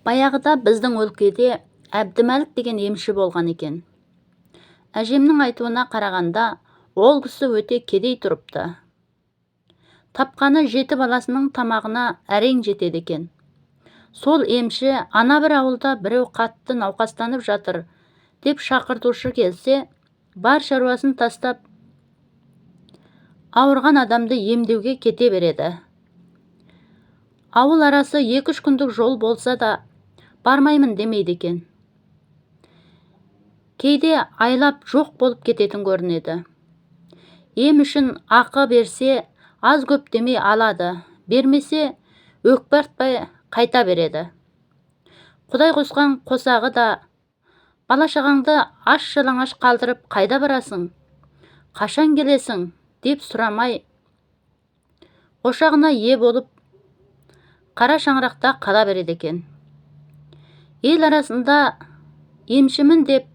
Баяғыда біздің өлкеде Әбдімәлік деген емші болған екен. Әжемнің айтуына қарағанда, ол кісі өте кедей тұрыпты. Тапқаны 7 баласының тамағына әрең жетеді екен. Сол емші ана бір ауылда біреу қатты науқастанып жатыр деп шақыртушы келсе, бар шаруасын тастап, ауырған адамды емдеуге кете береді. Ауыл арасы 2-3 күндік жол болса да, бармаймын демейді екен. Кейде айлап жоқ болып кететін көрінеді. Ем үшін ақы берсе, аз көп демей алады, бермесе өкпе артпай қайта береді. Құдай қосқан қосағы да, бала шағаңды аш жалаңаш қалдырып қайда барасың, қашан келесің деп сұрамай, ошағына ие болып, қара шаңырақта қала береді екен. Ел арасында емшімін деп,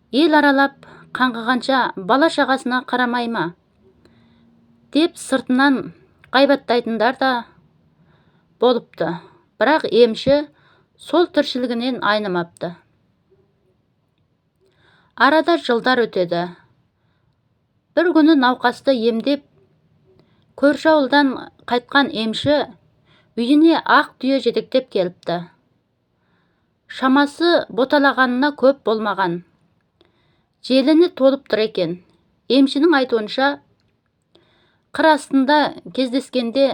ел аралап қаңғығанша бала шағасына қарамай ма деп сыртынан ғайбаттайтындар да болыпты. Бірақ емші сол тіршілігінен айнымапты. Арада жылдар өтеді. Бір күні науқасты емдеп, көрші ауылдан қайтқан емші үйіне ақ түйе жетектеп келіпті. Шамасы боталағанына көп болмаған. Желіні толып тұр екен. Емшінің айтуынша, қыр астында кездескенде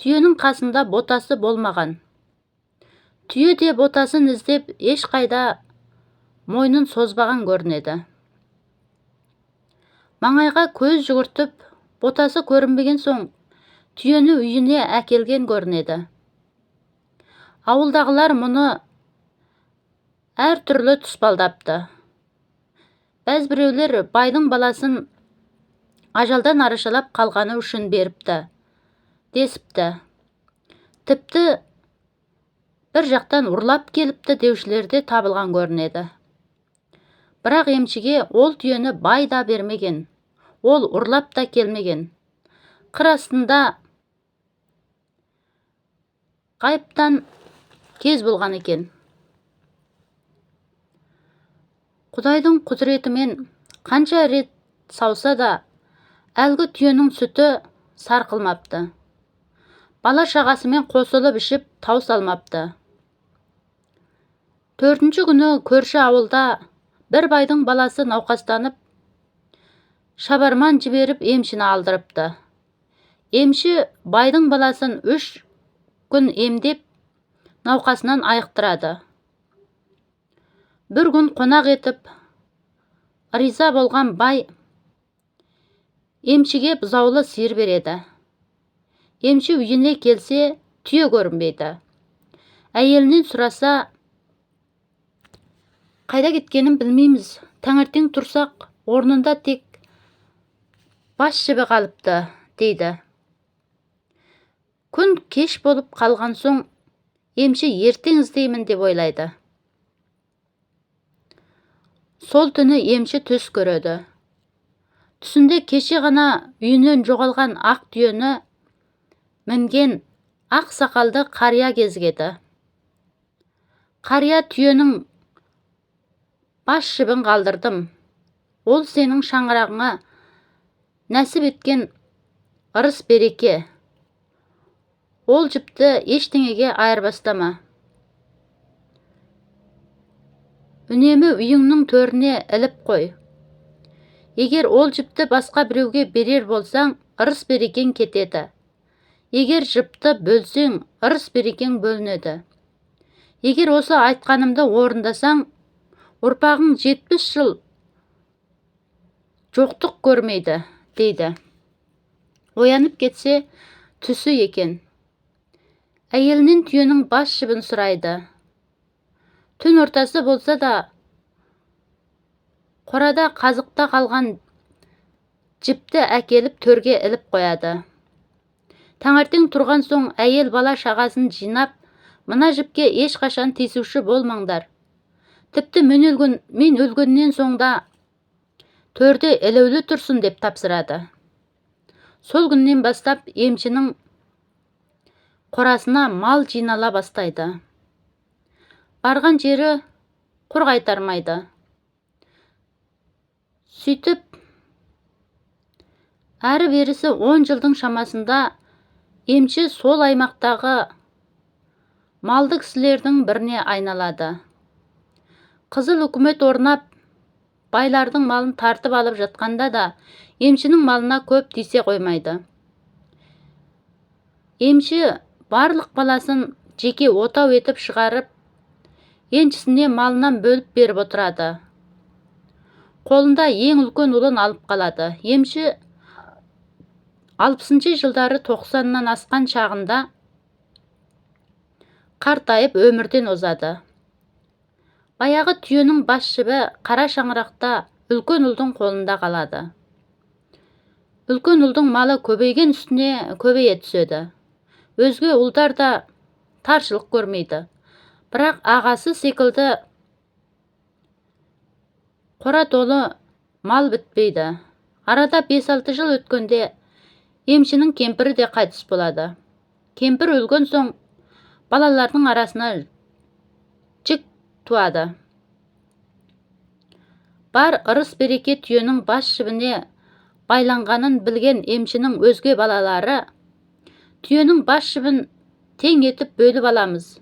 түйенің қасында ботасы болмаған. Түйе де ботасын іздеп ешқайда мойнын созбаған көрінеді. Маңайға көз жүгіртіп, ботасы көрінбеген соң, түйені үйіне әкелген көрінеді. Ауылдағылар мұны әр түрлі тұспалдапты. Біреулер байдың баласын ажалдан арашалап қалғаны үшін беріпті, десіпті. Тіпті бір жақтан ұрлап келіпті деушілерде табылған көрінеді. Бірақ емшіге ол түйені бай да бермеген, ол ұрлап та келмеген. Қыр астында ғайыптан кез болған екен. Құдайдың құдіретімен қанша рет сауса да, әлгі түйенің сүті сарқылмапты. Бала шағасымен қосылып ішіп тау салмапты. 4-ші күні көрші ауылда бір байдың баласы науқастанып, шабарман жіберіп емшіні алдырыпты. Емші байдың баласын 3 күн емдеп, науқасынан айықтырады. Бір күн қонақ етіп, риза болған бай емшіге бұзаулы сиыр береді. Емші үйіне келсе, түйе көрінбейді. Әйелінен сұраса, қайда кеткенін білмейміз. Таңертең тұрсақ, орнында тек бас жібі қалыпты, дейді. Күн кеш болып қалған соң, емші ертең іздеймін деп ойлайды. Сол түні емші түс көреді. Түсінде кеше ғана үйінен жоғалған ақ түйені мінген ақ сақалды қария кезігеді. Қария түйенің бас жібін қалдырдым. Ол сенің шаңырағыңа нәсіп еткен ырыс береке. Ол жіпті ештеңеге айырбастама. Үнемі үйіңнің төріне іліп қой. Егер ол жіпті басқа біреуге берер болсаң, ырыс берекең кетеді. Егер жіпті бөлсең, ырыс берекең бөлінеді. Егер осы айтқанымды орындасаң, ұрпағың 70 жыл жоқтық көрмейді, дейді. Оянып кетсе, түсі екен. Әйелінен түйенің бас жібін сұрайды. Түн ортасы болса да, қорада қазықта қалған жіпті әкеліп төрге іліп қояды. Таңертең тұрған соң әйел бала шағасын жинап, мына жіпке ешқашан тиісуші болмаңдар. Тіпті мен өлгеннен соңда төрде ілеулі тұрсын деп тапсырады. Сол күннен бастап емшінің қорасына мал жинала бастайды. Барған жері құр қайтармайды. Сөйтіп, әрі берісі 10 жылдың шамасында емші сол аймақтағы малды кісілердің біріне айналады. Қызыл үкімет орнап, байлардың малын тартып алып жатқанда да емшінің малына көп тисе қоймайды. Емші барлық баласын жеке отау етіп шығарып, еншісіне малынан бөліп беріп отырады. Қолында ең үлкен ұлын алып қалады. Емші 60 жылдары 90-нан асқан шағында қартайып өмірден озады. Баяғы түйенің бас жібі қара шаңырақта үлкен ұлдың қолында қалады. Үлкен ұлдың малы көбейген үстіне көбейе түседі. Өзге ұлдар да таршылық көрмейді. Бірақ ағасы секілді қора толы мал бітпейді. Арада 5-6 жыл өткенде емшінің кемпірі де қайтыс болады. Кемпір өлген соң балалардың арасына жік туады. Бар ырыс береке түйенің бас жібіне байланғанын білген емшінің өзге балалары түйенің бас жібін тең етіп бөліп аламыз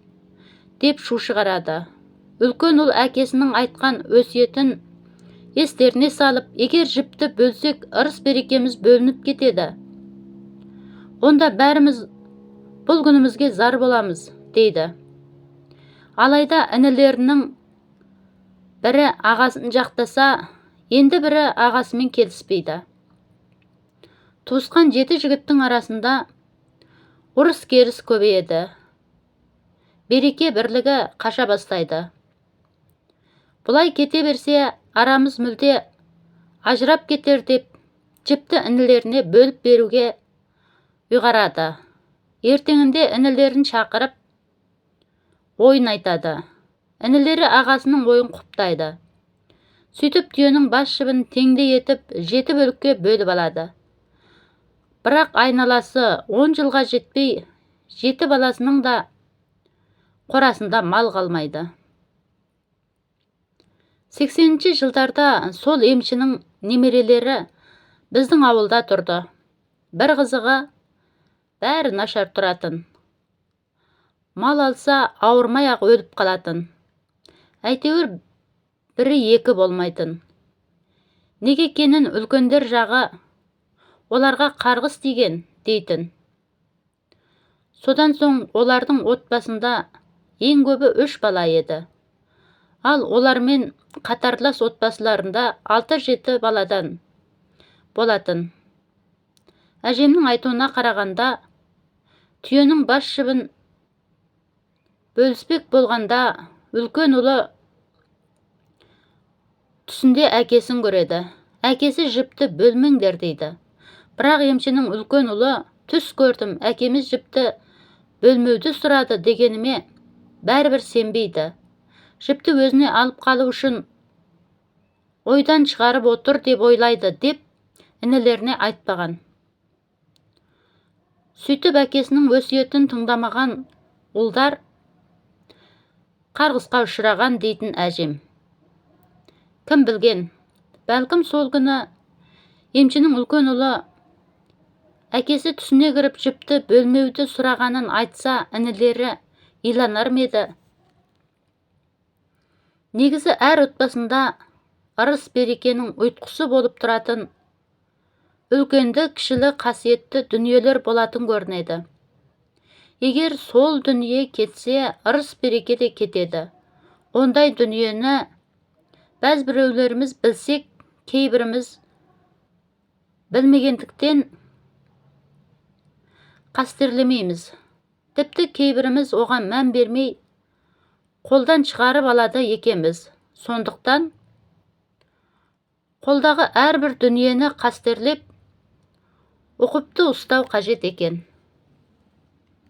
деп шу шығарады. Үлкен ұл әкесінің айтқан өсиетін естеріне салып, егер жіпті бөлсек, ырыс берекеміз бөлініп кетеді. Онда бәріміз бұл күнімізге зар боламыз, дейді. Алайда інілерінің бірі ағасын жақтаса, енді бірі ағасымен келіспейді. Туысқан 7 жігіттің арасында ұрыс-керіс көбейеді. Береке бірлігі қаша бастайды. Бұлай кете берсе, арамыз мүлде ажырап кетер деп, жіпті інілеріне бөліп беруге ұйғарады. Ертеңінде інілерін шақырып, ойын айтады. Інілері ағасының ойын құптайды. Сөйтіп түйенің бас жібін теңдей етіп 7 бөлікке бөліп алады. Бірақ айналасы 10 жылға жетпей, 7 баласының да қорасында мал қалмайды. 80-ші жылдарда сол емшінің немерелері біздің ауылда тұрды. Бір қызығы, бәрі нашар тұратын. Мал алса, ауырмай-ақ өліп қалатын. Әйтеуір бірі екі болмайтын. Неге екенін үлкендер жағы оларға қарғыс тиген дейтін. Содан соң олардың отбасында ең көбі 3 бала еді. Ал олармен қатарлас отбасыларында 6-7 баладан болатын. Әжемнің айтуына қарағанда, түйенің бас жібін бөліспек болғанда, үлкен ұлы түсінде әкесін көреді. Әкесі жіпті бөлмеңдер дейді. Бірақ емшінің үлкен ұлы, түс көрдім, әкеміз жіпті бөлмеуді сұрады дегеніме бәрібір сенбейді. Жіпті өзіне алып қалу үшін ойдан шығарып отыр деп ойлайды деп інілеріне айтпаған. Сөйтіп әкесінің өсиетін тыңдамаған ұлдар қарғысқа ұшыраған дейтін әжем. Кім білген, бәлкім сол күні емшінің үлкен ұлы әкесі түсіне кіріп жіпті бөлмеуді сұрағанын айтса, інілері иланар ма еді? Негізі әр отбасында ырыс берекенің ұйтқысы болып тұратын үлкенді кішілі қасиетті дүниелер болатын көрінеді. Егер сол дүние кетсе, ырыс береке де кетеді. Ондай дүниені бәз біреулеріміз білсек, кейбіріміз білмегендіктен қастерлемейміз. Тіпті кейбіріміз оған мән бермей, қолдан шығарып алады екенбіз. Сондықтан қолдағы әрбір дүниені қастерлеп, ұқыпты ұстау қажет екен.